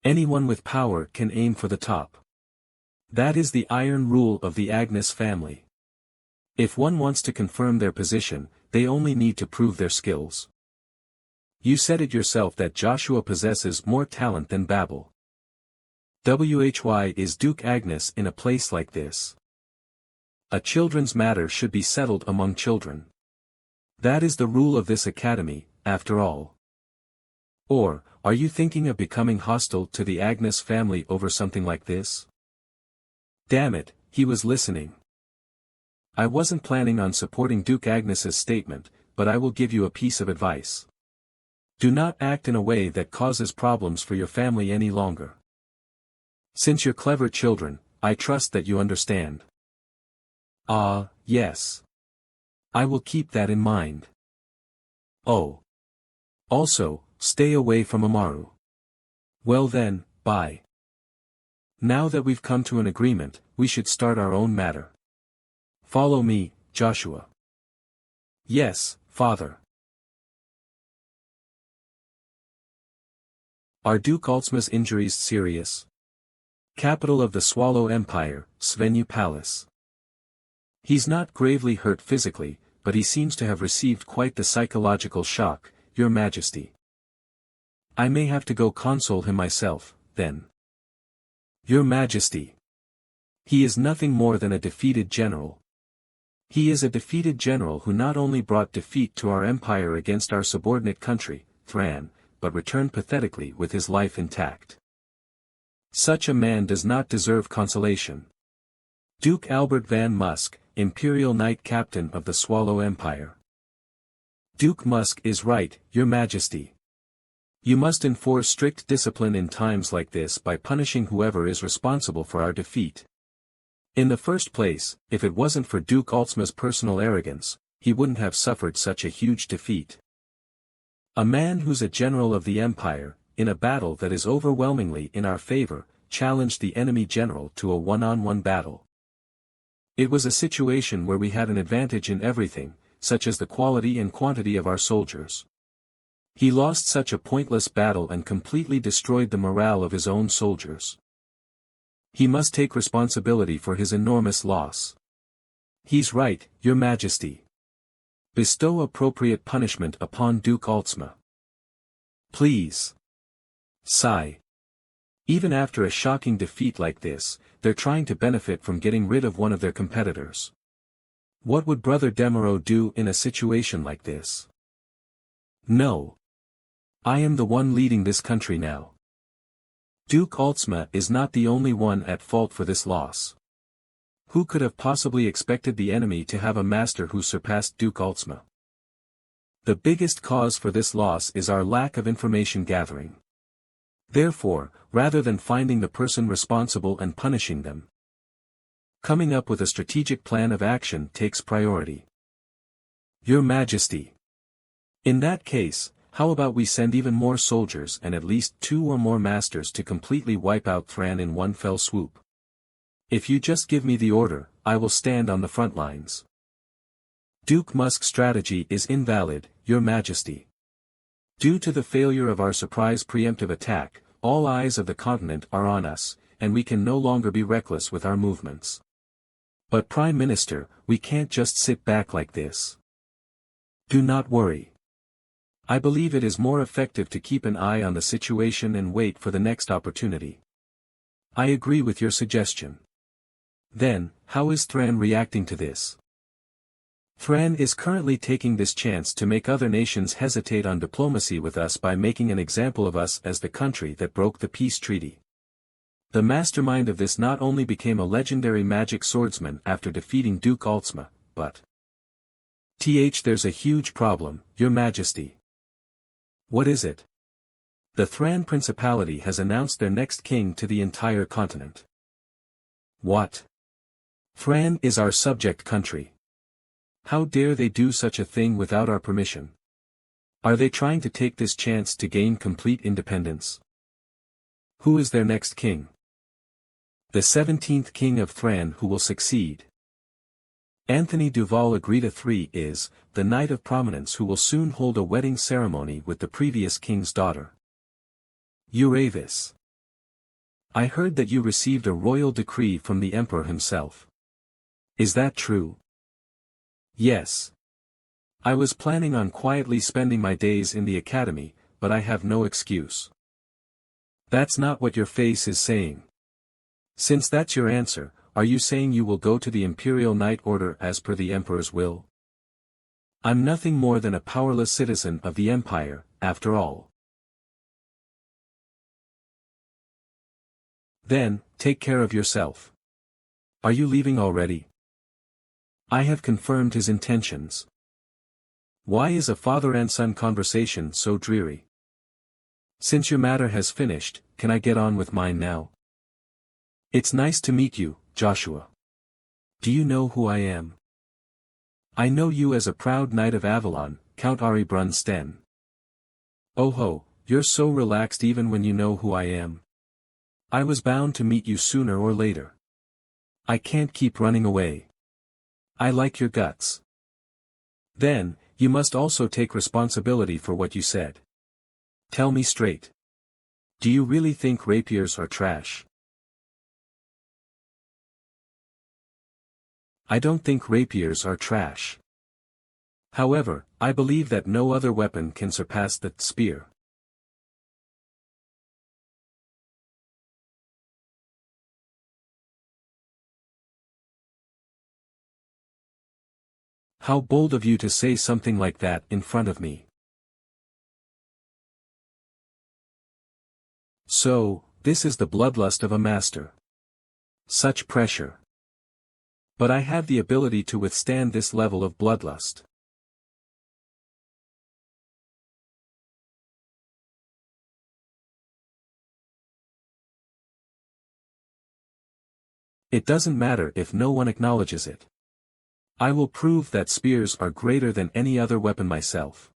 Anyone with power can aim for the top. That is the iron rule of the Agnes family. If one wants to confirm their position, they only need to prove their skills. You said it yourself that Joshua possesses more talent than Babel. Why is Duke Agnes in a place like this? A children's matter should be settled among children. That is the rule of this academy, after all. Or, are you thinking of becoming hostile to the Agnes family over something like this? Damn it, he was listening. I wasn't planning on supporting Duke Agnes's statement, but I will give you a piece of advice. Do not act in a way that causes problems for your family any longer. Since you're clever children, I trust that you understand. Yes. I will keep that in mind. Oh. Also, stay away from Amaru. Well then, bye. Now that we've come to an agreement, we should start our own matter. Follow me, Joshua. Yes, father. Are Duke Altsma's injuries serious? Capital of the Swallow Empire, Svenju Palace. He's not gravely hurt physically, but he seems to have received quite the psychological shock, Your Majesty. I may have to go console him myself, then. Your Majesty. He is nothing more than a defeated general. He is a defeated general who not only brought defeat to our empire against our subordinate country, Thran, but returned pathetically with his life intact. Such a man does not deserve consolation. Duke Albert van Musk, Imperial Knight Captain of the Swallow Empire. Duke Musk is right, Your Majesty. You must enforce strict discipline in times like this by punishing whoever is responsible for our defeat. In the first place, if it wasn't for Duke Altsma's personal arrogance, he wouldn't have suffered such a huge defeat. A man who's a general of the Empire, in a battle that is overwhelmingly in our favor, challenged the enemy general to a one-on-one battle. It was a situation where we had an advantage in everything, such as the quality and quantity of our soldiers. He lost such a pointless battle and completely destroyed the morale of his own soldiers. He must take responsibility for his enormous loss. He's right, Your Majesty. Bestow appropriate punishment upon Duke Altsma. Please. Sigh. Even after a shocking defeat like this, they're trying to benefit from getting rid of one of their competitors. What would Brother Demaro do in a situation like this? No. I am the one leading this country now. Duke Altsma is not the only one at fault for this loss. Who could have possibly expected the enemy to have a master who surpassed Duke Altsma? The biggest cause for this loss is our lack of information gathering. Therefore, rather than finding the person responsible and punishing them, coming up with a strategic plan of action takes priority. Your Majesty. In that case, how about we send even more soldiers and at least 2 or more masters to completely wipe out Thran in one fell swoop? If you just give me the order, I will stand on the front lines. Duke Musk's strategy is invalid, Your Majesty. Due to the failure of our surprise preemptive attack, all eyes of the continent are on us, and we can no longer be reckless with our movements. But Prime Minister, we can't just sit back like this. Do not worry. I believe it is more effective to keep an eye on the situation and wait for the next opportunity. I agree with your suggestion. Then, how is Thran reacting to this? Thran is currently taking this chance to make other nations hesitate on diplomacy with us by making an example of us as the country that broke the peace treaty. The mastermind of this not only became a legendary magic swordsman after defeating Duke Altsma, but there's a huge problem, Your Majesty. What is it? The Thran Principality has announced their next king to the entire continent. What? Thran is our subject country. How dare they do such a thing without our permission? Are they trying to take this chance to gain complete independence? Who is their next king? The 17th king of Thran who will succeed. Anthony Duval Agreda III is, the knight of prominence who will soon hold a wedding ceremony with the previous king's daughter. Uravis. I heard that you received a royal decree from the emperor himself. Is that true? Yes. I was planning on quietly spending my days in the academy, but I have no excuse. That's not what your face is saying. Since that's your answer, are you saying you will go to the Imperial Knight Order as per the Emperor's will? I'm nothing more than a powerless citizen of the Empire, after all. Then, take care of yourself. Are you leaving already? I have confirmed his intentions. Why is a father and son conversation so dreary? Since your matter has finished, can I get on with mine now? It's nice to meet you, Joshua. Do you know who I am? I know you as a proud knight of Avalon, Count Ari Brunsten. Oh ho, you're so relaxed even when you know who I am. I was bound to meet you sooner or later. I can't keep running away. I like your guts. Then, you must also take responsibility for what you said. Tell me straight. Do you really think rapiers are trash? I don't think rapiers are trash. However, I believe that no other weapon can surpass that spear. How bold of you to say something like that in front of me. So, this is the bloodlust of a master. Such pressure. But I have the ability to withstand this level of bloodlust. It doesn't matter if no one acknowledges it. I will prove that spears are greater than any other weapon myself.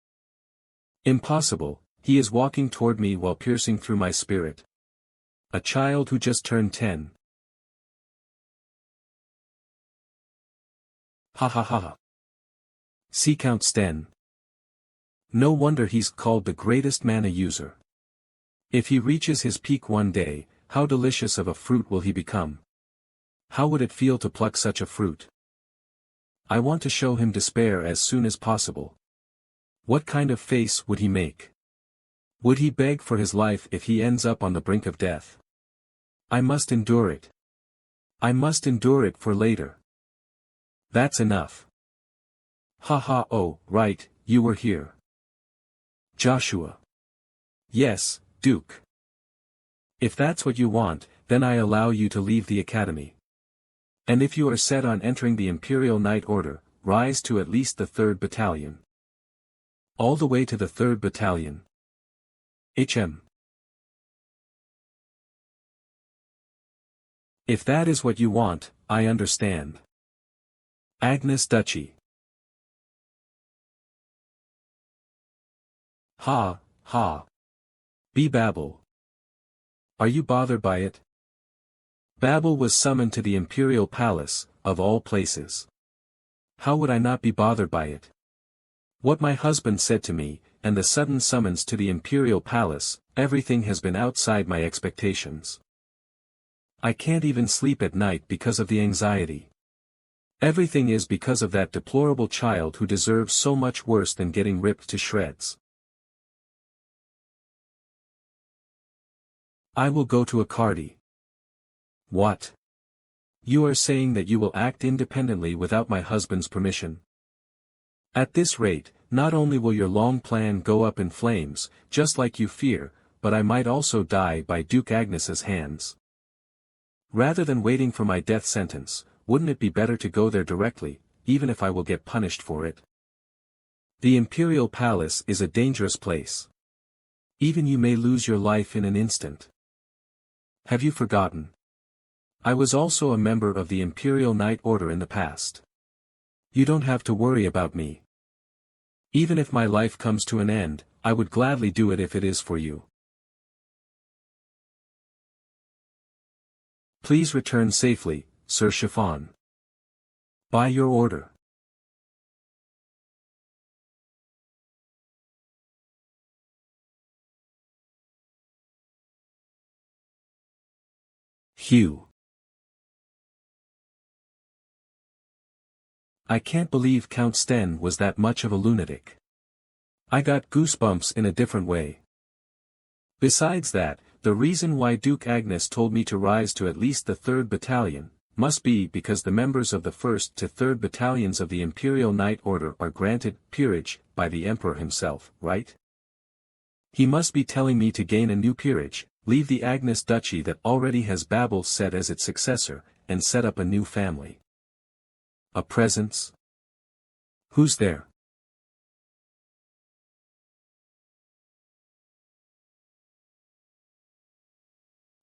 Impossible, he is walking toward me while piercing through my spirit. A child who just turned 10. Ha ha ha ha. See Count Sten. No wonder he's called the greatest mana user. If he reaches his peak one day, how delicious of a fruit will he become? How would it feel to pluck such a fruit? I want to show him despair as soon as possible. What kind of face would he make? Would he beg for his life if he ends up on the brink of death? I must endure it. I must endure it for later. That's enough. Ha ha, oh, right, you were here. Joshua. Yes, Duke. If that's what you want, then I allow you to leave the academy. And if you are set on entering the Imperial Knight Order, rise to at least the 3rd Battalion. All the way to the 3rd Battalion. HM. If that is what you want, I understand. Agnes Duchy. Ha, ha. Be Babel. Are you bothered by it? Babel was summoned to the Imperial Palace, of all places. How would I not be bothered by it? What my husband said to me, and the sudden summons to the Imperial Palace, everything has been outside my expectations. I can't even sleep at night because of the anxiety. Everything is because of that deplorable child who deserves so much worse than getting ripped to shreds. I will go to Akardi. What? You are saying that you will act independently without my husband's permission? At this rate, not only will your long plan go up in flames, just like you fear, but I might also die by Duke Agnes's hands. Rather than waiting for my death sentence, wouldn't it be better to go there directly, even if I will get punished for it? The Imperial Palace is a dangerous place. Even you may lose your life in an instant. Have you forgotten? I was also a member of the Imperial Knight Order in the past. You don't have to worry about me. Even if my life comes to an end, I would gladly do it if it is for you. Please return safely, Sir Chiffon. By your order. Hugh. I can't believe Count Sten was that much of a lunatic. I got goosebumps in a different way. Besides that, the reason why Duke Agnes told me to rise to at least the 3rd Battalion, must be because the members of the 1st to 3rd Battalions of the Imperial Knight Order are granted peerage by the Emperor himself, right? He must be telling me to gain a new peerage, leave the Agnes Duchy that already has Babel set as its successor, and set up a new family. A presence? Who's there?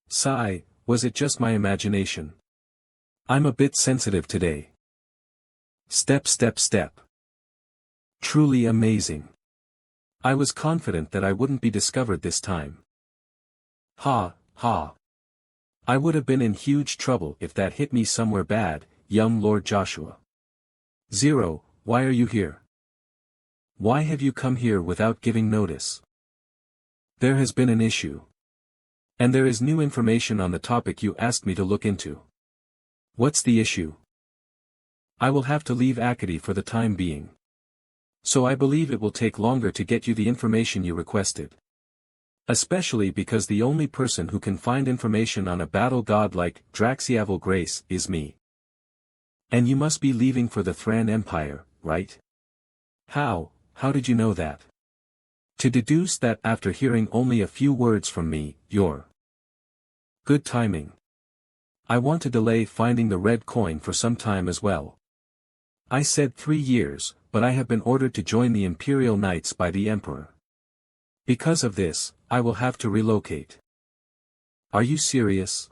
Sigh, was it just my imagination? I'm a bit sensitive today. Step step step. Truly amazing. I was confident that I wouldn't be discovered this time. Ha, ha. I would have been in huge trouble if that hit me somewhere bad, young Lord Joshua. Zero, why are you here? Why have you come here without giving notice? There has been an issue. And there is new information on the topic you asked me to look into. What's the issue? I will have to leave Acadie for the time being. So I believe it will take longer to get you the information you requested. Especially because the only person who can find information on a battle god like Draxiavel Grace is me. And you must be leaving for the Thran Empire, right? How did you know that? To deduce that after hearing only a few words from me, you're... Good timing. I want to delay finding the red coin for some time as well. I said 3 years, but I have been ordered to join the Imperial Knights by the Emperor. Because of this, I will have to relocate. Are you serious?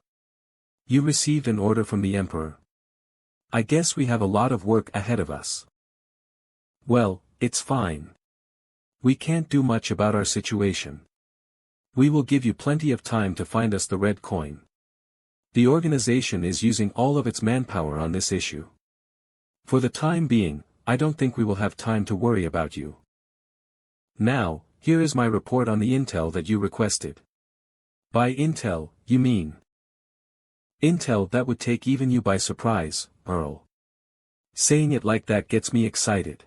You received an order from the Emperor? I guess we have a lot of work ahead of us. Well, it's fine. We can't do much about our situation. We will give you plenty of time to find us the red coin. The organization is using all of its manpower on this issue. For the time being, I don't think we will have time to worry about you. Now, here is my report on the intel that you requested. By intel, you mean intel that would take even you by surprise, Earl. Saying it like that gets me excited.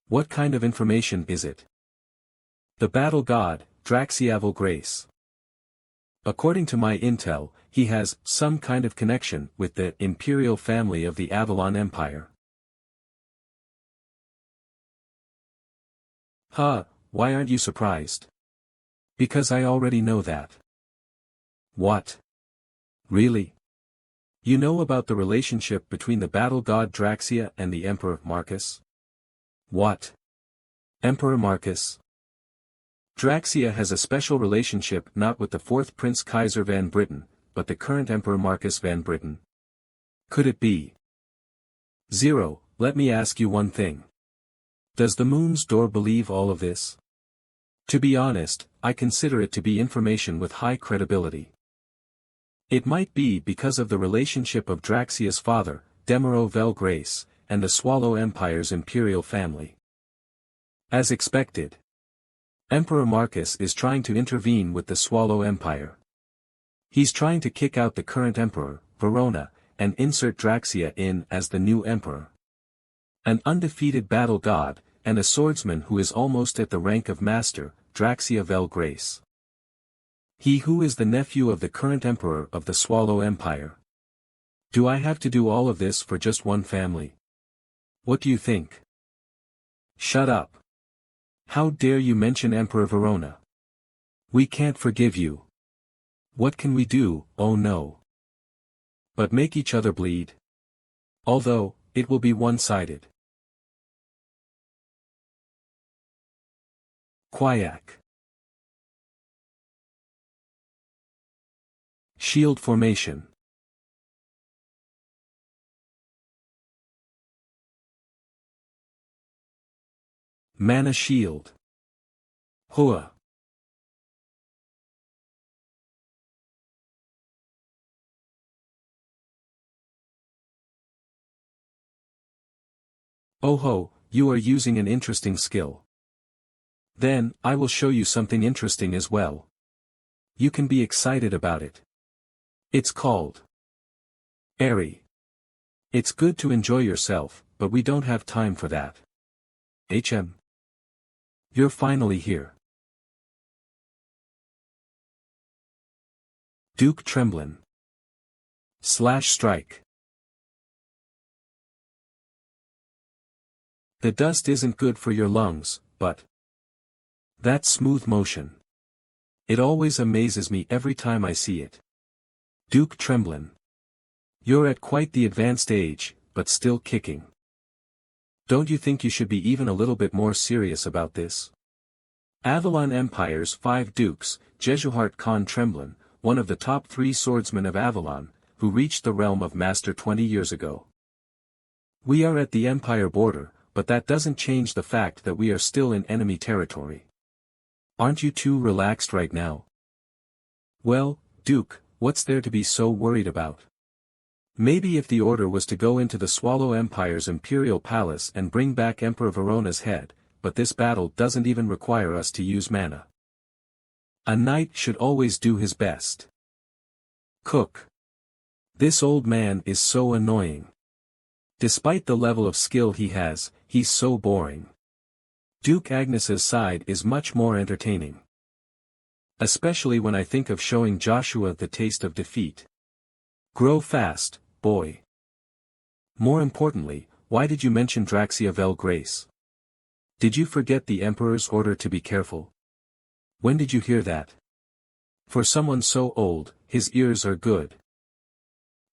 What kind of information is it? The battle god, Draxiavel Grace. According to my intel, he has some kind of connection with the imperial family of the Avalon Empire. Why aren't you surprised? Because I already know that. What? Really? You know about the relationship between the battle god Draxia and the Emperor Marcus? What? Emperor Marcus? Draxia has a special relationship not with the 4th Prince Kaiser van Britain, but the current Emperor Marcus van Britain. Could it be? Zero, let me ask you one thing. Does the Moon's Door believe all of this? To be honest, I consider it to be information with high credibility. It might be because of the relationship of Draxia's father, Demaro Vel Grace, and the Swallow Empire's imperial family. As expected, Emperor Marcus is trying to intervene with the Swallow Empire. He's trying to kick out the current emperor, Verona, and insert Draxia in as the new emperor. An undefeated battle god, and a swordsman who is almost at the rank of master, Draxia Vel Grace. He who is the nephew of the current emperor of the Swallow Empire. Do I have to do all of this for just one family? What do you think? Shut up. How dare you mention Emperor Verona? We can't forgive you. What can we do, oh no? But make each other bleed. Although, it will be one-sided. Quayak. Shield formation. Mana shield. Hua. Oh ho, you are using an interesting skill. Then, I will show you something interesting as well. You can be excited about it. It's called Airy. It's good to enjoy yourself, but we don't have time for that. You're finally here. Duke Tremblin. /strike. The dust isn't good for your lungs, but that smooth motion. It always amazes me every time I see it. Duke Tremblin. You're at quite the advanced age, but still kicking. Don't you think you should be even a little bit more serious about this? Avalon Empire's 5 dukes, Jesuhart Khan Tremblin, one of the top 3 swordsmen of Avalon, who reached the realm of Master 20 years ago. We are at the Empire border, but that doesn't change the fact that we are still in enemy territory. Aren't you too relaxed right now? Well, Duke, what's there to be so worried about? Maybe if the order was to go into the Swallow Empire's Imperial Palace and bring back Emperor Verona's head, but this battle doesn't even require us to use mana. A knight should always do his best. Cook. This old man is so annoying. Despite the level of skill he has, he's so boring. Duke Agnes's side is much more entertaining. Especially when I think of showing Joshua the taste of defeat. Grow fast, boy. More importantly, why did you mention Draxia Vel Grace? Did you forget the Emperor's order to be careful? When did you hear that? For someone so old, his ears are good.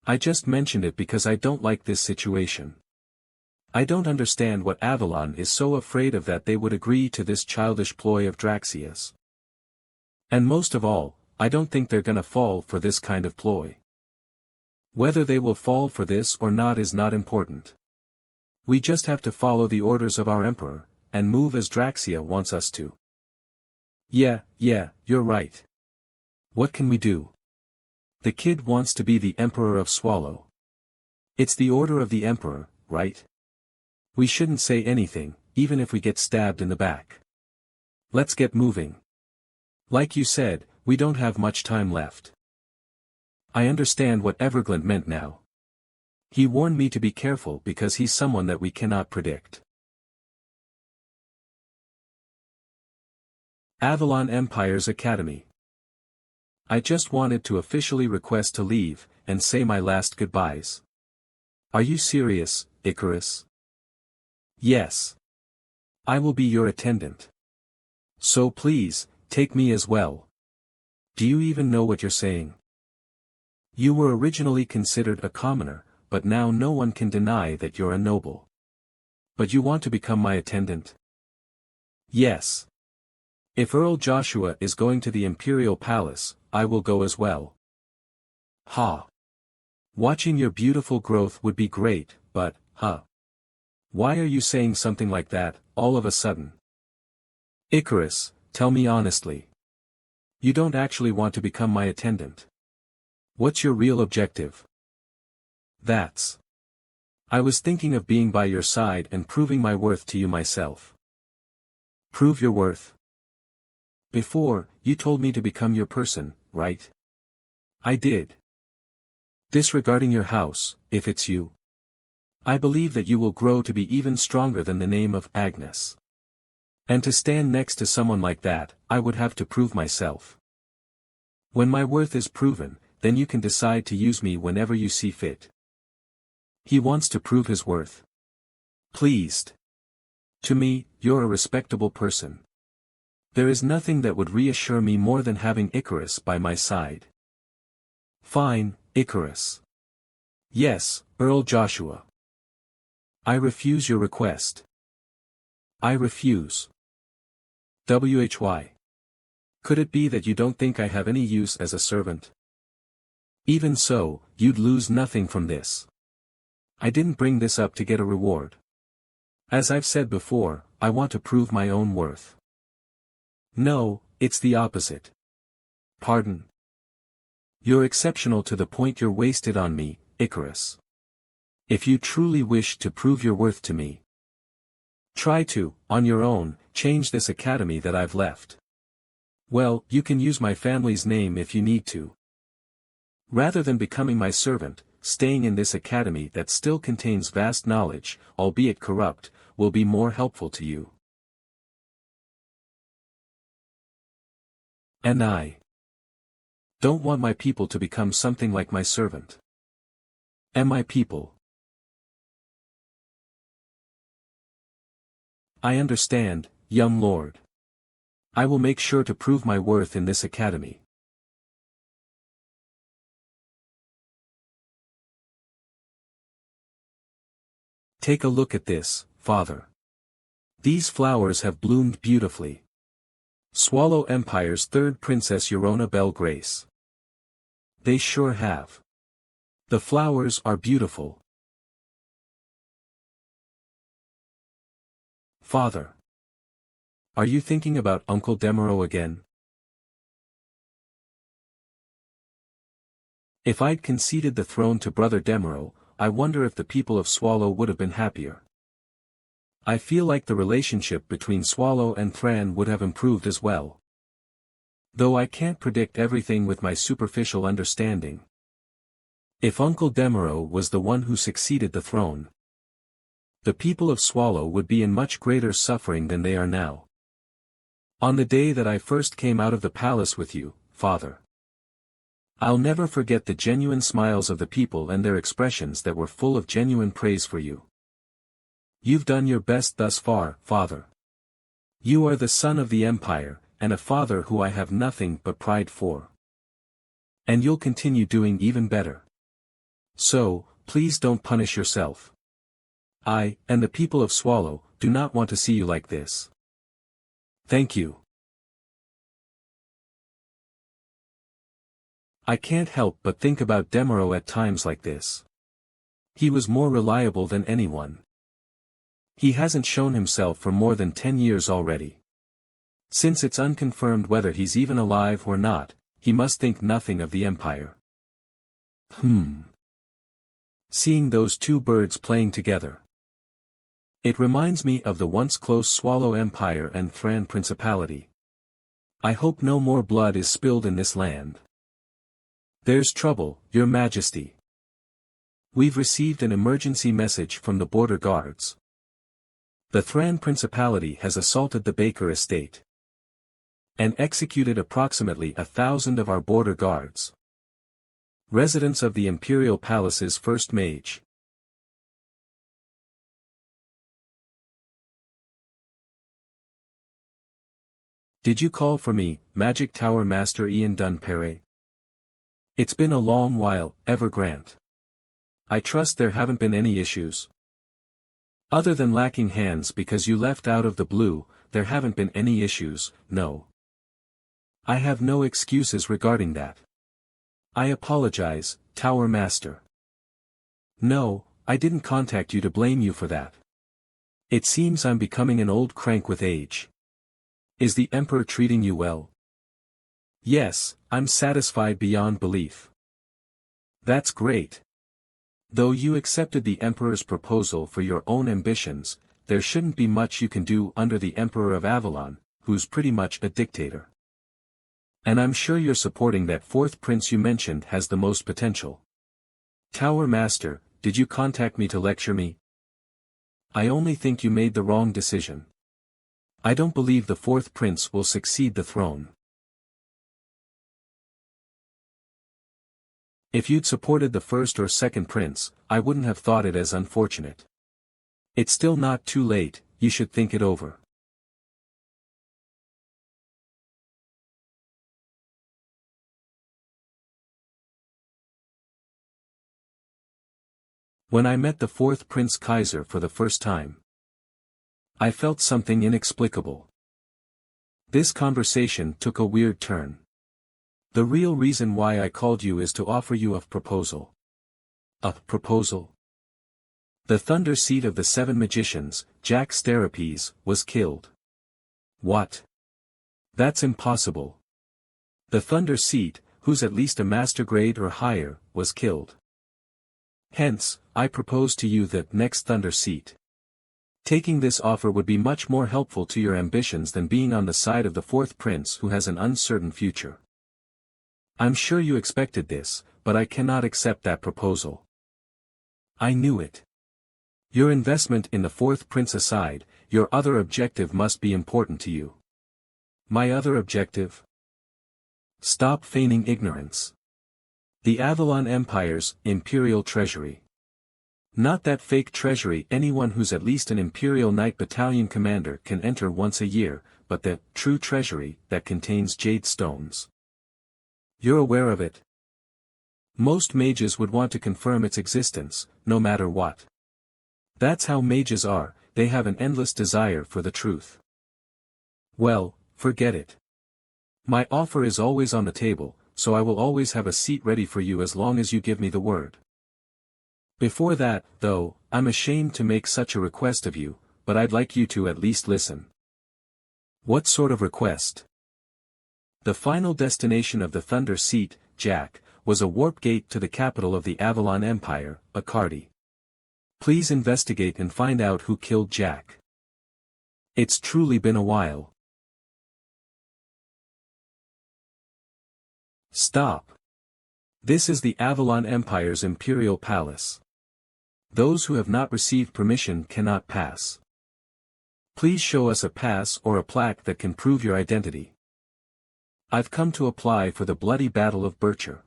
I just mentioned it because I don't like this situation. I don't understand what Avalon is so afraid of that they would agree to this childish ploy of Draxia's. And most of all, I don't think they're gonna fall for this kind of ploy. Whether they will fall for this or not is not important. We just have to follow the orders of our Emperor, and move as Draxia wants us to. Yeah, you're right. What can we do? The kid wants to be the Emperor of Swallow. It's the order of the Emperor, right? We shouldn't say anything, even if we get stabbed in the back. Let's get moving. Like you said, we don't have much time left. I understand what Everglint meant now. He warned me to be careful because he's someone that we cannot predict. Avalon Empire's Academy. I just wanted to officially request to leave, and say my last goodbyes. Are you serious, Icarus? Yes. I will be your attendant. So please, take me as well. Do you even know what you're saying? You were originally considered a commoner, but now no one can deny that you're a noble. But you want to become my attendant? Yes. If Earl Joshua is going to the Imperial Palace, I will go as well. Ha. Watching your beautiful growth would be great, but, why are you saying something like that, all of a sudden? Icarus, tell me honestly. You don't actually want to become my attendant. What's your real objective? I was thinking of being by your side and proving my worth to you myself. Prove your worth? Before, you told me to become your person, right? I did. Disregarding your house, if it's you. I believe that you will grow to be even stronger than the name of Agnes. And to stand next to someone like that, I would have to prove myself. When my worth is proven, then you can decide to use me whenever you see fit. He wants to prove his worth. Pleased. To me, you're a respectable person. There is nothing that would reassure me more than having Icarus by my side. Fine, Icarus. Yes, Earl Joshua. I refuse your request. I refuse. Why? Could it be that you don't think I have any use as a servant? Even so, you'd lose nothing from this. I didn't bring this up to get a reward. As I've said before, I want to prove my own worth. No, it's the opposite. Pardon. You're exceptional to the point you're wasted on me, Icarus. If you truly wish to prove your worth to me, try to, on your own, change this academy that I've left. Well, you can use my family's name if you need to. Rather than becoming my servant, staying in this academy that still contains vast knowledge, albeit corrupt, will be more helpful to you. And I don't want my people to become something like my servant. And my people. I understand, young lord. I will make sure to prove my worth in this academy. Take a look at this, father. These flowers have bloomed beautifully. Swallow Empire's third princess Yorona Belle Grace. They sure have. The flowers are beautiful. Father. Are you thinking about Uncle Demaro again? If I'd conceded the throne to Brother Demaro, I wonder if the people of Swallow would have been happier. I feel like the relationship between Swallow and Thran would have improved as well. Though I can't predict everything with my superficial understanding. If Uncle Demaro was the one who succeeded the throne, the people of Swallow would be in much greater suffering than they are now. On the day that I first came out of the palace with you, father, I'll never forget the genuine smiles of the people and their expressions that were full of genuine praise for you. You've done your best thus far, father. You are the son of the Empire, and a father who I have nothing but pride for. And you'll continue doing even better. So, please don't punish yourself. I, and the people of Swallow, do not want to see you like this. Thank you. I can't help but think about Demaro at times like this. He was more reliable than anyone. He hasn't shown himself for more than 10 years already. Since it's unconfirmed whether he's even alive or not, he must think nothing of the Empire. Seeing those two birds playing together. It reminds me of the once close Swallow Empire and Thran Principality. I hope no more blood is spilled in this land. There's trouble, Your Majesty. We've received an emergency message from the border guards. The Thran Principality has assaulted the Baker estate and executed approximately 1,000 of our border guards, residents of the Imperial Palace's first mage. Did you call for me, Magic Tower Master Ian Dunpere? It's been a long while, Evergrant. I trust there haven't been any issues. Other than lacking hands because you left out of the blue, there haven't been any issues, no. I have no excuses regarding that. I apologize, Tower Master. No, I didn't contact you to blame you for that. It seems I'm becoming an old crank with age. Is the Emperor treating you well? Yes, I'm satisfied beyond belief. That's great. Though you accepted the Emperor's proposal for your own ambitions, there shouldn't be much you can do under the Emperor of Avalon, who's pretty much a dictator. And I'm sure you're supporting that fourth prince you mentioned has the most potential. Tower Master, did you contact me to lecture me? I only think you made the wrong decision. I don't believe the fourth prince will succeed the throne. If you'd supported the first or second prince, I wouldn't have thought it as unfortunate. It's still not too late, you should think it over. When I met the fourth Prince Kaiser for the first time, I felt something inexplicable. This conversation took a weird turn. The real reason why I called you is to offer you a proposal. A proposal? The Thunder Seat of the Seven Magicians, Jack Starapes, was killed. What? That's impossible. The Thunder Seat, who's at least a master grade or higher, was killed. Hence, I propose to you the next Thunder Seat. Taking this offer would be much more helpful to your ambitions than being on the side of the fourth prince who has an uncertain future. I'm sure you expected this, but I cannot accept that proposal. I knew it. Your investment in the fourth prince aside, your other objective must be important to you. My other objective? Stop feigning ignorance. The Avalon Empire's imperial treasury. Not that fake treasury anyone who's at least an Imperial Knight Battalion commander can enter once a year, but the true treasury that contains jade stones. You're aware of it? Most mages would want to confirm its existence, no matter what. That's how mages are, they have an endless desire for the truth. Well, forget it. My offer is always on the table, so I will always have a seat ready for you as long as you give me the word. Before that, though, I'm ashamed to make such a request of you, but I'd like you to at least listen. What sort of request? The final destination of the Thunder Seat, Jack, was a warp gate to the capital of the Avalon Empire, Akardi. Please investigate and find out who killed Jack. It's truly been a while. Stop. This is the Avalon Empire's Imperial Palace. Those who have not received permission cannot pass. Please show us a pass or a plaque that can prove your identity. I've come to apply for the bloody Battle of Bircher.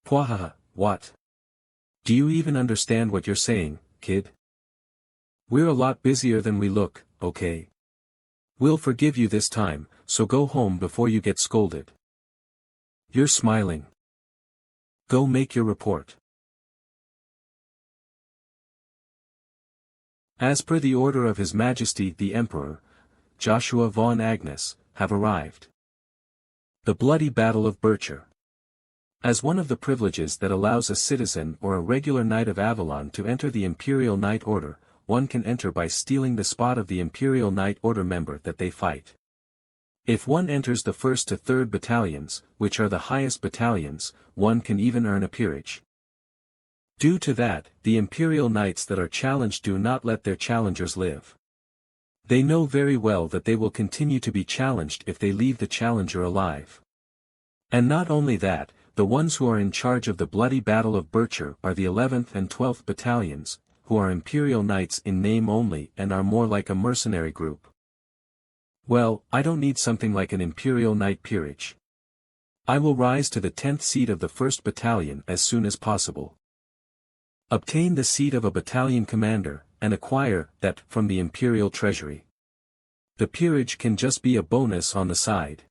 Pwahaha, what? Do you even understand what you're saying, kid? We're a lot busier than we look, okay? We'll forgive you this time, so go home before you get scolded. You're smiling. Go make your report. As per the order of His Majesty the Emperor, Joshua von Agnes, have arrived. The bloody Battle of Bircher. As one of the privileges that allows a citizen or a regular Knight of Avalon to enter the Imperial Knight Order, one can enter by stealing the spot of the Imperial Knight Order member that they fight. If one enters the 1st to 3rd battalions, which are the highest battalions, one can even earn a peerage. Due to that, the Imperial Knights that are challenged do not let their challengers live. They know very well that they will continue to be challenged if they leave the challenger alive. And not only that, the ones who are in charge of the bloody Battle of Bircher are the 11th and 12th battalions, who are Imperial Knights in name only and are more like a mercenary group. Well, I don't need something like an Imperial Knight peerage. I will rise to the 10th seat of the 1st Battalion as soon as possible. Obtain the seat of a battalion commander, and acquire that from the Imperial Treasury. The peerage can just be a bonus on the side.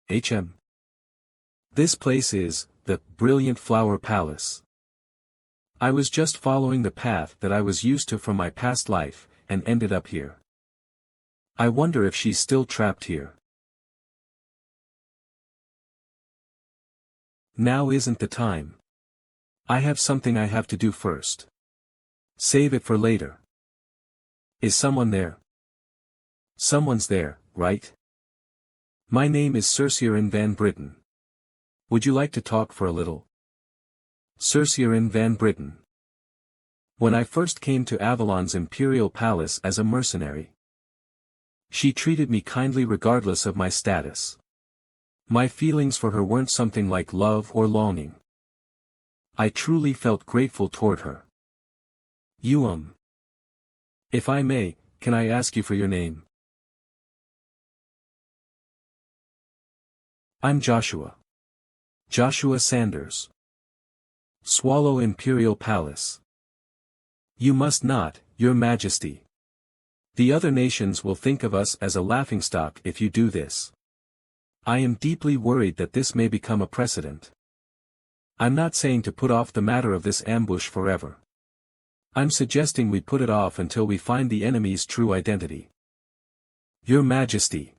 HM. This place is, the Brilliant Flower Palace. I was just following the path that I was used to from my past life, and ended up here. I wonder if she's still trapped here. Now isn't the time. I have something I have to do first. Save it for later. Is someone there? Someone's there, right? My name is Cerseirin van Britten. Would you like to talk for a little? Cerseirin van Britten. When I first came to Avalon's Imperial Palace as a mercenary, she treated me kindly regardless of my status. My feelings for her weren't something like love or longing. I truly felt grateful toward her. If I may, can I ask you for your name? I'm Joshua. Joshua Sanders. Swallow Imperial Palace. You must not, Your Majesty. The other nations will think of us as a laughingstock if you do this. I am deeply worried that this may become a precedent. I'm not saying to put off the matter of this ambush forever. I'm suggesting we put it off until we find the enemy's true identity. Your Majesty.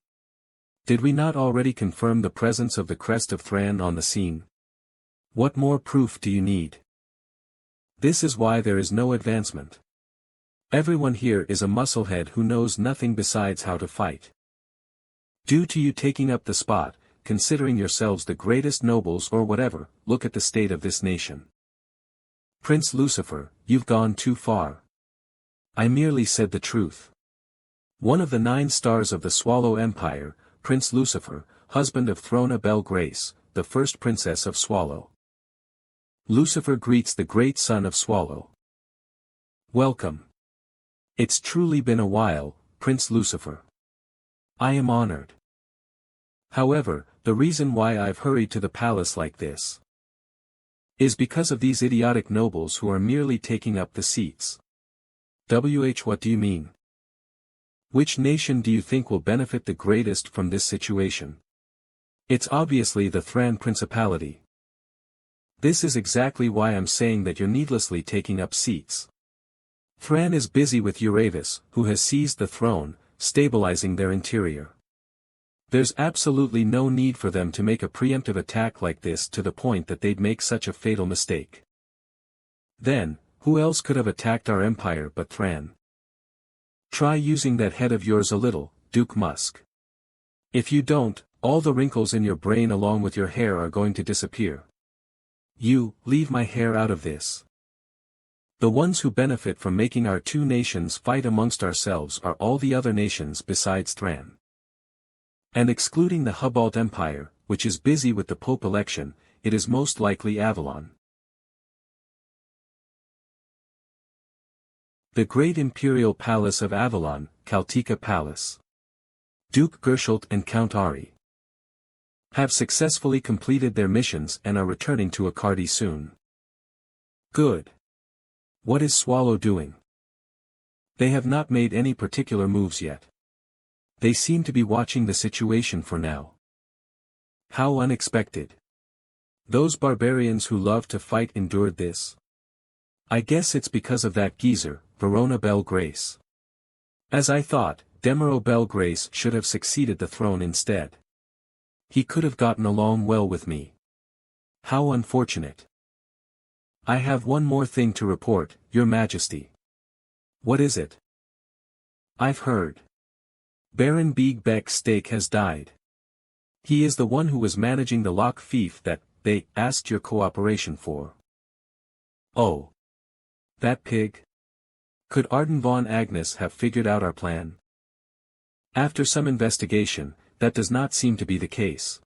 Did we not already confirm the presence of the Crest of Thran on the scene? What more proof do you need? This is why there is no advancement. Everyone here is a musclehead who knows nothing besides how to fight. Due to you taking up the spot, considering yourselves the greatest nobles or whatever, look at the state of this nation. Prince Lucifer, you've gone too far. I merely said the truth. One of the 9 stars of the Swallow Empire, Prince Lucifer, husband of Throna Belle Grace, the first princess of Swallow. Lucifer greets the great son of Swallow. Welcome. It's truly been a while, Prince Lucifer. I am honored. However, the reason why I've hurried to the palace like this is because of these idiotic nobles who are merely taking up the seats. What do you mean? Which nation do you think will benefit the greatest from this situation? It's obviously the Thran Principality. This is exactly why I'm saying that you're needlessly taking up seats. Thran is busy with Uravis, who has seized the throne, stabilizing their interior. There's absolutely no need for them to make a preemptive attack like this to the point that they'd make such a fatal mistake. Then, who else could have attacked our empire but Thran? Try using that head of yours a little, Duke Musk. If you don't, all the wrinkles in your brain along with your hair are going to disappear. You, leave my hair out of this. The ones who benefit from making our 2 nations fight amongst ourselves are all the other nations besides Thran. And excluding the Hubalt Empire, which is busy with the Pope election, it is most likely Avalon. The Great Imperial Palace of Avalon, Kaltika Palace. Duke Gershult and Count Ari have successfully completed their missions and are returning to Akardi soon. Good. What is Swallow doing? They have not made any particular moves yet. They seem to be watching the situation for now. How unexpected. Those barbarians who love to fight endured this. I guess it's because of that geezer, Verona Belle Grace. As I thought, Demero Belle Grace should have succeeded the throne instead. He could have gotten along well with me. How unfortunate. I have one more thing to report, Your Majesty. What is it? I've heard. Baron Biegbek Stake has died. He is the one who was managing the lock fief that they asked your cooperation for. Oh. That pig? Could Arden von Agnes have figured out our plan? After some investigation, that does not seem to be the case.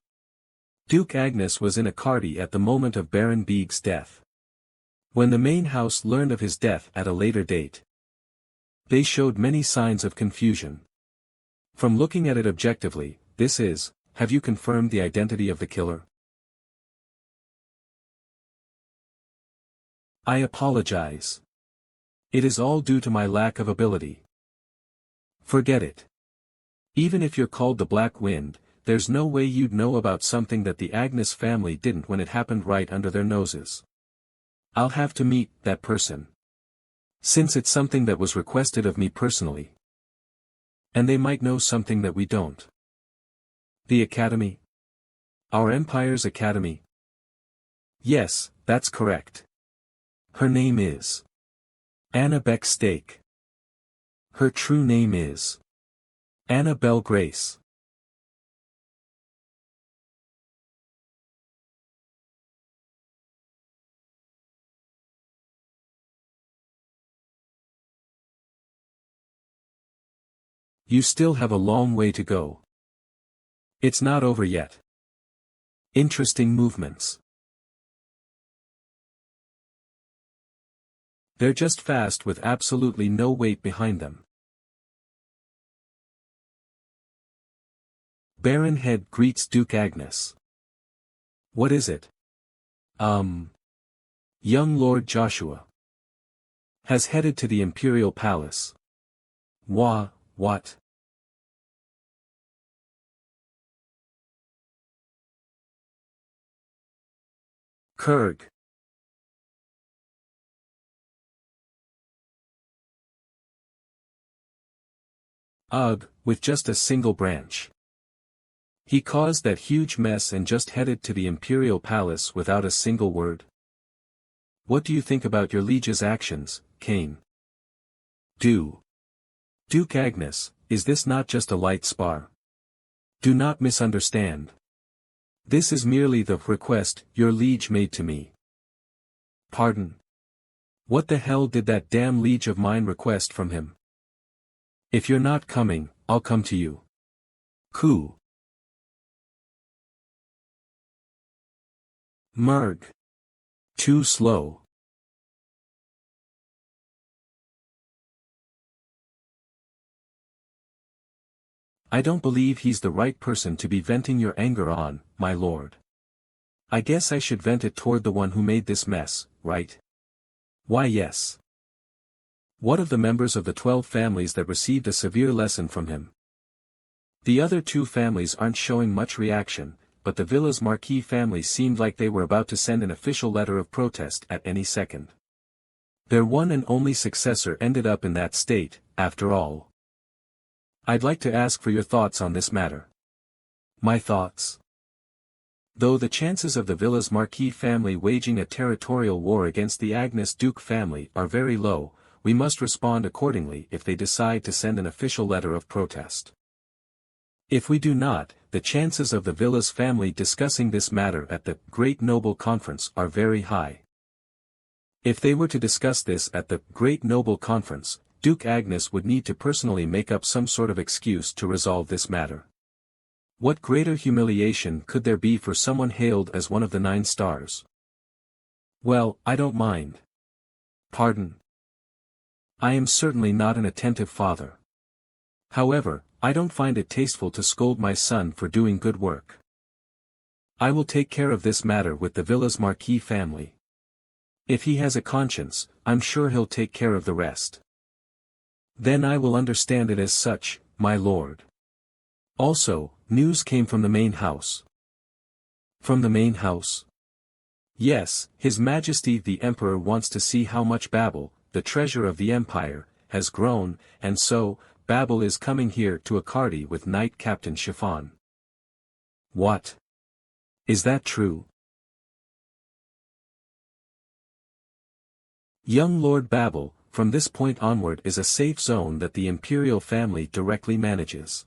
Duke Agnes was in Akardi at the moment of Baron Bieg's death. When the main house learned of his death at a later date, they showed many signs of confusion. From looking at it objectively, this is, have you confirmed the identity of the killer? I apologize. It is all due to my lack of ability. Forget it. Even if you're called the Black Wind, there's no way you'd know about something that the Agnes family didn't when it happened right under their noses. I'll have to meet that person. Since it's something that was requested of me personally. And they might know something that we don't. The Academy? Our Empire's Academy? Yes, that's correct. Her name is Anna Beck Stake. Her true name is Anna Belle Grace. You still have a long way to go. It's not over yet. Interesting movements. They're just fast with absolutely no weight behind them. Baron Head greets Duke Agnes. What is it? Young Lord Joshua has headed to the Imperial Palace. What? Kurg. Ugh, with just a single branch. He caused that huge mess and just headed to the Imperial Palace without a single word. What do you think about your liege's actions, Cain? Duke Agnes, is this not just a light spar? Do not misunderstand. This is merely the request your liege made to me. Pardon? What the hell did that damn liege of mine request from him? If you're not coming, I'll come to you. Coo. Merg. Too slow. I don't believe he's the right person to be venting your anger on, my lord. I guess I should vent it toward the one who made this mess, right? Why yes. What of the members of the 12 families that received a severe lesson from him? The other 2 families aren't showing much reaction, but the villa's Marquis family seemed like they were about to send an official letter of protest at any second. Their one and only successor ended up in that state, after all. I'd like to ask for your thoughts on this matter. My thoughts? Though the chances of the villa's Marquis family waging a territorial war against the Agnes Duke family are very low, we must respond accordingly if they decide to send an official letter of protest. If we do not, the chances of the villa's family discussing this matter at the Great Noble Conference are very high. If they were to discuss this at the Great Noble Conference, Duke Agnes would need to personally make up some sort of excuse to resolve this matter. What greater humiliation could there be for someone hailed as one of the 9 stars? Well, I don't mind. Pardon. I am certainly not an attentive father. However, I don't find it tasteful to scold my son for doing good work. I will take care of this matter with the villa's Marquis family. If he has a conscience, I'm sure he'll take care of the rest. Then I will understand it as such, my lord. Also, news came from the main house. From the main house? Yes, His Majesty the Emperor wants to see how much Babel, the treasure of the Empire, has grown, and so, Babel is coming here to a party with Knight Captain Chiffon. What? Is that true? Young Lord Babel, from this point onward is a safe zone that the Imperial family directly manages.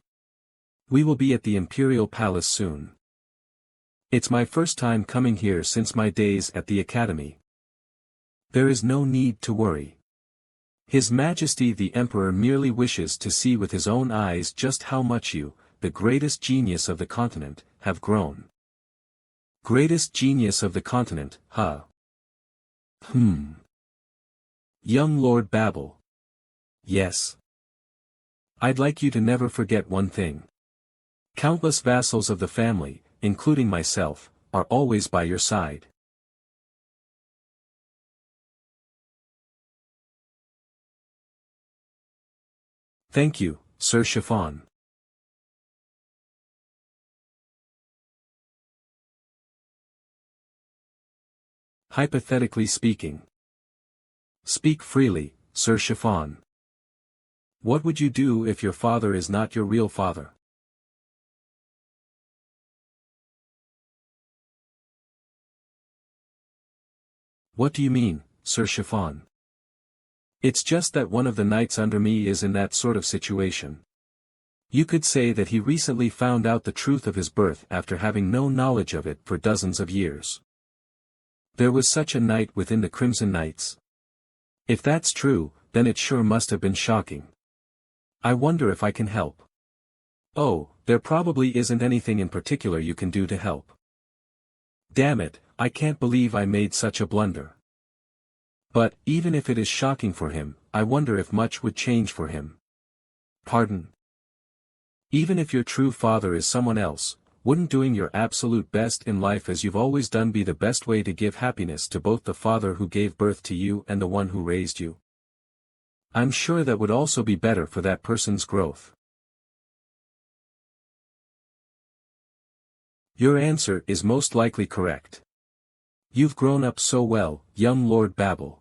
We will be at the Imperial Palace soon. It's my first time coming here since my days at the Academy. There is no need to worry. His Majesty the Emperor merely wishes to see with his own eyes just how much you, the greatest genius of the continent, have grown. Greatest genius of the continent, huh? Young Lord Babel. Yes. I'd like you to never forget one thing. Countless vassals of the family, including myself, are always by your side. Thank you, Sir Chiffon. Hypothetically speaking. Speak freely, Sir Chiffon. What would you do if your father is not your real father? What do you mean, Sir Chiffon? It's just that one of the knights under me is in that sort of situation. You could say that he recently found out the truth of his birth after having no knowledge of it for dozens of years. There was such a knight within the Crimson Knights. If that's true, then it sure must have been shocking. I wonder if I can help. Oh, there probably isn't anything in particular you can do to help. Damn it, I can't believe I made such a blunder. But, even if it is shocking for him, I wonder if much would change for him. Pardon? Even if your true father is someone else, wouldn't doing your absolute best in life as you've always done be the best way to give happiness to both the father who gave birth to you and the one who raised you? I'm sure that would also be better for that person's growth. Your answer is most likely correct. You've grown up so well, young Lord Babel.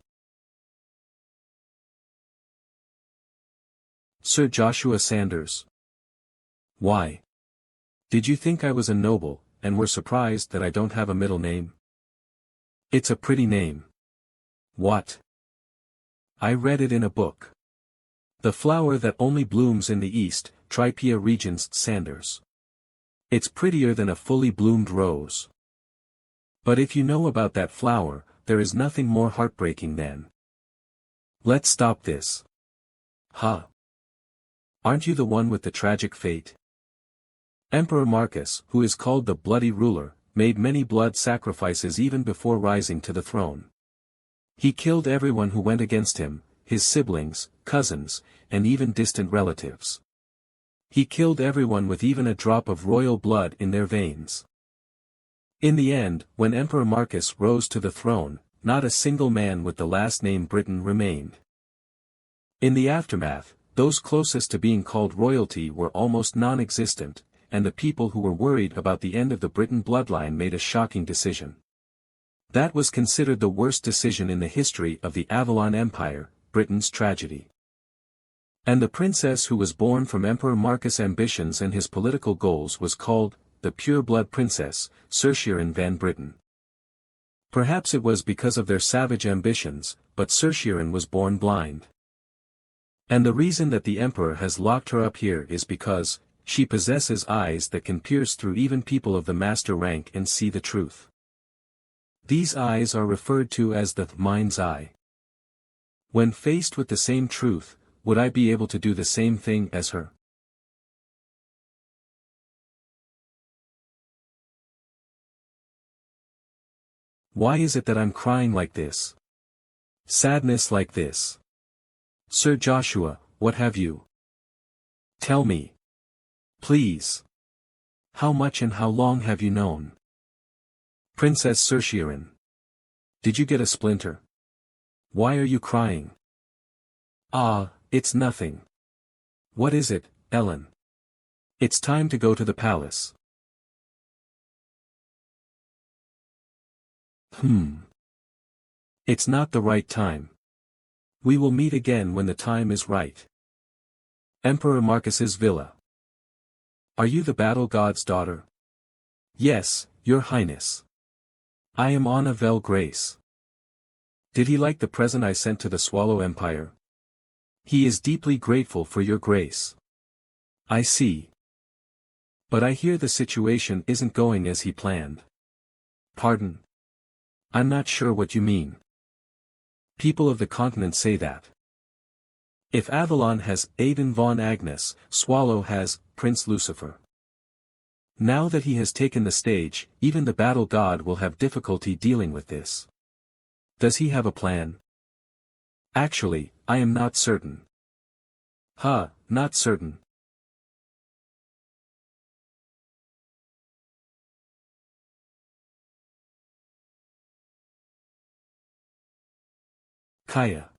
Sir Joshua Sanders. Why? Did you think I was a noble, and were surprised that I don't have a middle name? It's a pretty name. What? I read it in a book. The flower that only blooms in the east, Tripea regens Sanders. It's prettier than a fully bloomed rose. But if you know about that flower, there is nothing more heartbreaking than. Let's stop this. Huh. Aren't you the one with the tragic fate? Emperor Marcus, who is called the Bloody Ruler, made many blood sacrifices even before rising to the throne. He killed everyone who went against him, his siblings, cousins, and even distant relatives. He killed everyone with even a drop of royal blood in their veins. In the end, when Emperor Marcus rose to the throne, not a single man with the last name Britain remained. In the aftermath, those closest to being called royalty were almost non-existent, and the people who were worried about the end of the Britain bloodline made a shocking decision. That was considered the worst decision in the history of the Avalon Empire, Britain's tragedy. And the princess who was born from Emperor Marcus' ambitions and his political goals was called, the pure-blood princess, Saoirse van Britten. Perhaps it was because of their savage ambitions, but Saoirse was born blind. And the reason that the emperor has locked her up here is because, she possesses eyes that can pierce through even people of the master rank and see the truth. These eyes are referred to as the mind's eye. When faced with the same truth, would I be able to do the same thing as her? Why is it that I'm crying like this? Sadness like this? Sir Joshua, what have you? Tell me. Please. How much and how long have you known? Princess Saoirse. Did you get a splinter? Why are you crying? Ah, it's nothing. What is it, Ellen? It's time to go to the palace. It's not the right time. We will meet again when the time is right. Emperor Marcus's villa. Are you the battle god's daughter? Yes, your highness. I am Anna Vel Grace. Did he like the present I sent to the Swallow Empire? He is deeply grateful for your grace. I see. But I hear the situation isn't going as he planned. Pardon? I'm not sure what you mean. People of the continent say that. If Avalon has Aidan von Agnes, Swallow has Prince Lucifer. Now that he has taken the stage, even the battle god will have difficulty dealing with this. Does he have a plan? Actually, I am not certain. Not certain. Kaya.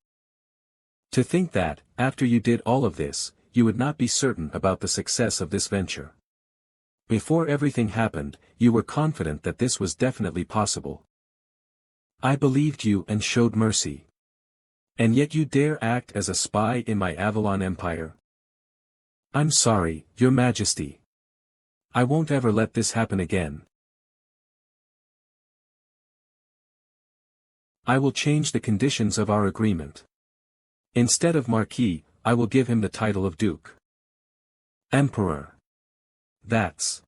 To think that, after you did all of this, you would not be certain about the success of this venture. Before everything happened, you were confident that this was definitely possible. I believed you and showed mercy. And yet you dare act as a spy in my Avalon Empire? I'm sorry, Your Majesty. I won't ever let this happen again. I will change the conditions of our agreement. Instead of Marquis, I will give him the title of Duke. Emperor. That's.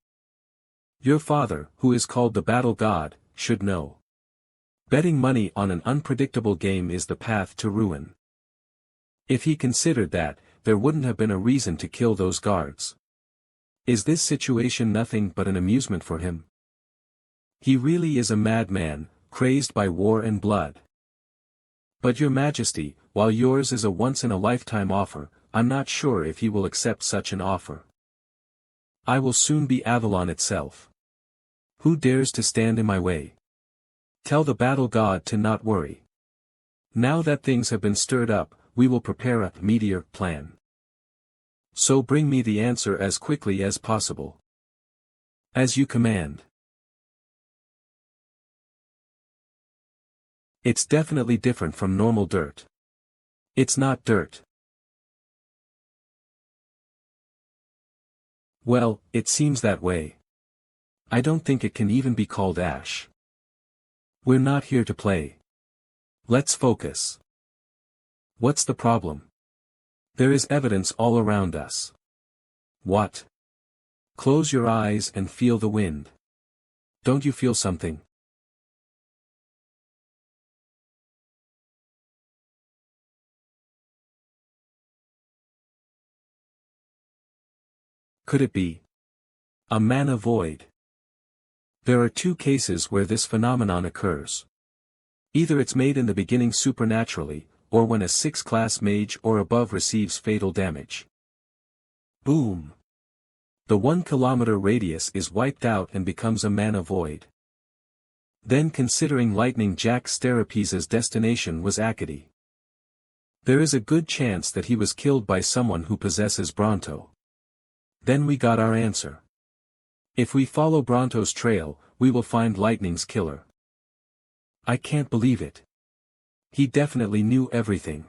Your father, who is called the battle god, should know. Betting money on an unpredictable game is the path to ruin. If he considered that, there wouldn't have been a reason to kill those guards. Is this situation nothing but an amusement for him? He really is a madman, crazed by war and blood. But Your Majesty, while yours is a once-in-a-lifetime offer, I'm not sure if he will accept such an offer. I will soon be Avalon itself. Who dares to stand in my way? Tell the battle god to not worry. Now that things have been stirred up, we will prepare a meteor plan. So bring me the answer as quickly as possible. As you command. It's definitely different from normal dirt. It's not dirt. Well, it seems that way. I don't think it can even be called ash. We're not here to play. Let's focus. What's the problem? There is evidence all around us. What? Close your eyes and feel the wind. Don't you feel something? Could it be a mana void? There are two cases where this phenomenon occurs. Either it's made in the beginning supernaturally, or when a 6th-class mage or above receives fatal damage. Boom! The 1-kilometer radius is wiped out and becomes a mana void. Then considering Lightning Jack Starapiza's destination was Acadie, there is a good chance that he was killed by someone who possesses Bronto. Then we got our answer. If we follow Bronto's trail, we will find Lightning's killer. I can't believe it. He definitely knew everything.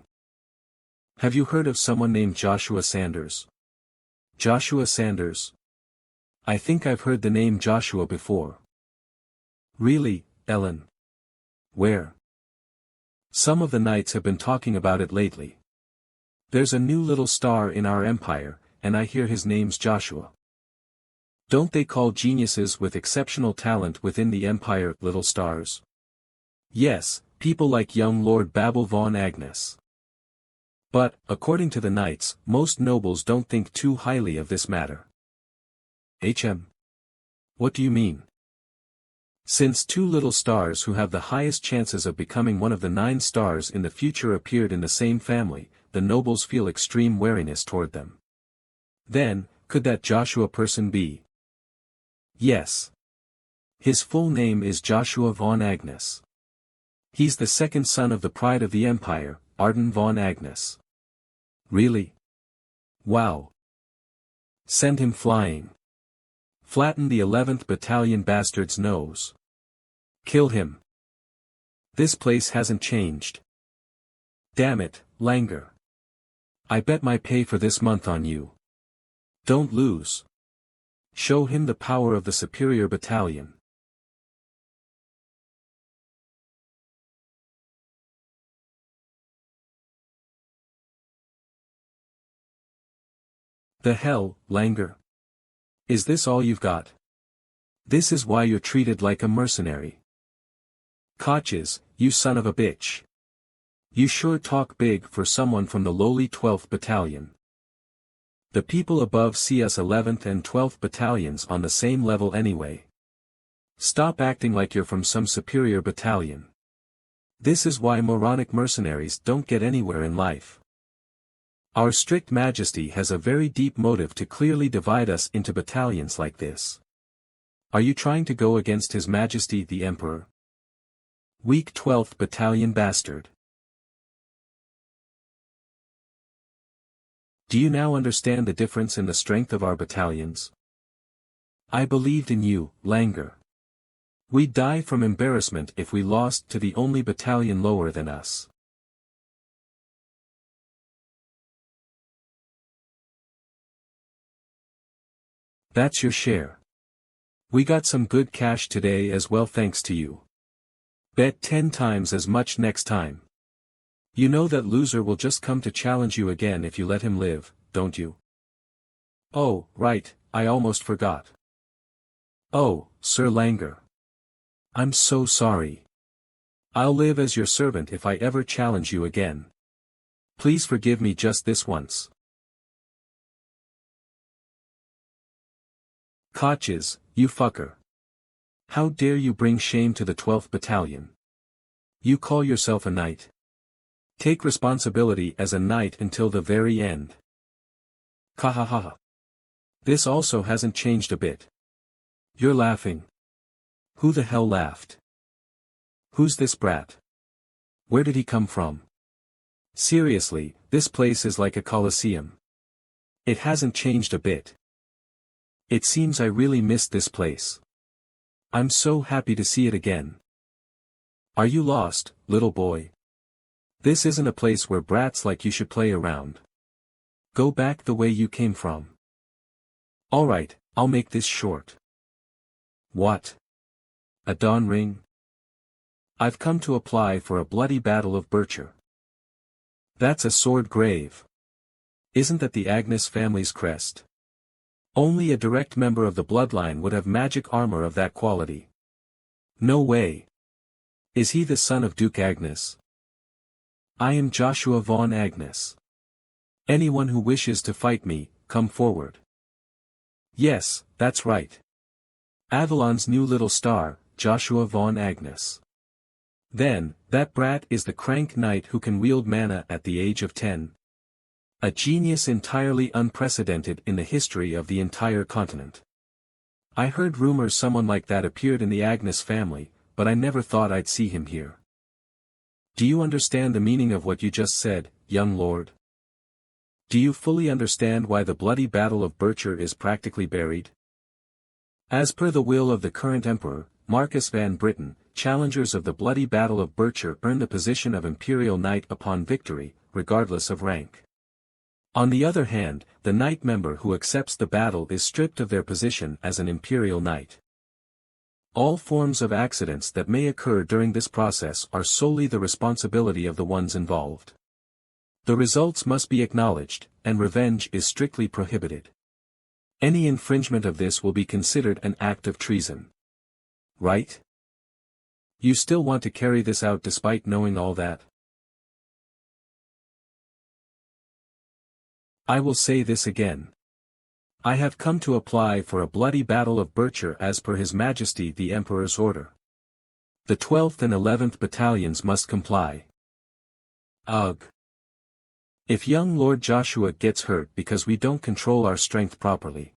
Have you heard of someone named Joshua Sanders? Joshua Sanders? I think I've heard the name Joshua before. Really, Ellen? Where? Some of the knights have been talking about it lately. There's a new little star in our empire, and I hear his name's Joshua. Don't they call geniuses with exceptional talent within the empire little stars? Yes, people like young Lord Babel von Agnes. But, according to the knights, most nobles don't think too highly of this matter. What do you mean? Since 2 little stars who have the highest chances of becoming one of the 9 stars in the future appeared in the same family, the nobles feel extreme wariness toward them. Then, could that Joshua person be? Yes. His full name is Joshua von Agnes. He's the 2nd son of the pride of the empire, Arden von Agnes. Really? Wow. Send him flying. Flatten the 11th Battalion bastard's nose. Kill him. This place hasn't changed. Damn it, Langer. I bet my pay for this month on you. Don't lose. Show him the power of the superior battalion. The hell, Langer? Is this all you've got? This is why you're treated like a mercenary. Koches, you son of a bitch. You sure talk big for someone from the lowly 12th Battalion. The people above see us 11th and 12th Battalions on the same level anyway. Stop acting like you're from some superior battalion. This is why moronic mercenaries don't get anywhere in life. Our strict majesty has a very deep motive to clearly divide us into battalions like this. Are you trying to go against His Majesty the Emperor? Weak 12th Battalion bastard. Do you now understand the difference in the strength of our battalions? I believed in you, Langer. We'd die from embarrassment if we lost to the only battalion lower than us. That's your share. We got some good cash today as well thanks to you. Bet 10 times as much next time. You know that loser will just come to challenge you again if you let him live, don't you? Oh, right, I almost forgot. Oh, Sir Langer. I'm so sorry. I'll live as your servant if I ever challenge you again. Please forgive me just this once. Koches, you fucker. How dare you bring shame to the 12th Battalion? You call yourself a knight? Take responsibility as a knight until the very end. Kahaha. This also hasn't changed a bit. You're laughing. Who the hell laughed? Who's this brat? Where did he come from? Seriously, this place is like a coliseum. It hasn't changed a bit. It seems I really missed this place. I'm so happy to see it again. Are you lost, little boy? This isn't a place where brats like you should play around. Go back the way you came from. Alright, I'll make this short. What? A dawn ring? I've come to apply for a bloody battle of Bircher. That's a sword grave. Isn't that the Agnes family's crest? Only a direct member of the bloodline would have magic armor of that quality. No way. Is he the son of Duke Agnes? I am Joshua von Agnes. Anyone who wishes to fight me, come forward. Yes, that's right. Avalon's new little star, Joshua von Agnes. Then, that brat is the crank knight who can wield mana at the age of 10. A genius entirely unprecedented in the history of the entire continent. I heard rumors someone like that appeared in the Agnes family, but I never thought I'd see him here. Do you understand the meaning of what you just said, young lord? Do you fully understand why the bloody Battle of Bircher is practically buried? As per the will of the current emperor, Marcus van Britten, challengers of the bloody Battle of Bircher earn the position of Imperial Knight upon victory, regardless of rank. On the other hand, the Knight member who accepts the battle is stripped of their position as an Imperial Knight. All forms of accidents that may occur during this process are solely the responsibility of the ones involved. The results must be acknowledged, and revenge is strictly prohibited. Any infringement of this will be considered an act of treason. Right? You still want to carry this out despite knowing all that? I will say this again. I have come to apply for a bloody Battle of Bircher as per His Majesty the Emperor's order. The 12th and 11th battalions must comply. Ugh. If young Lord Joshua gets hurt because we don't control our strength properly.